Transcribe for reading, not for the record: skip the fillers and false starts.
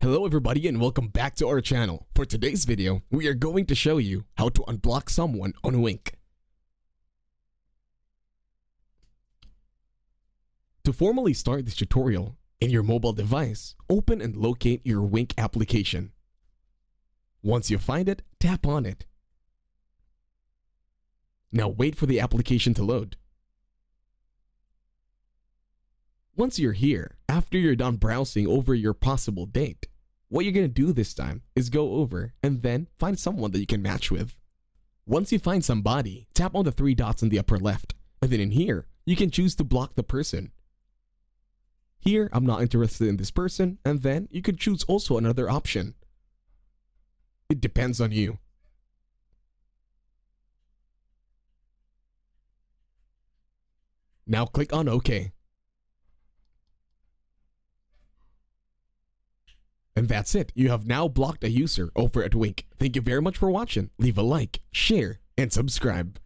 Hello everybody and welcome back to our channel. For today's video, we are going to show you how to unblock someone on Wink. To formally start this tutorial, in your mobile device, open and locate your Wink application. Once you find it, tap on it. Now wait for the application to load. Once you're here, after you're done browsing over your possible date, what you're going to do this time is go over and then find someone that you can match with. Once you find somebody, tap on the three dots in the upper left, and then in here, you can choose to block the person. Here, I'm not interested in this person, and then you could choose also another option. It depends on you. Now click on OK. And that's it. You have now blocked a user over at Wink. Thank you very much for watching. Leave a like, share, and subscribe.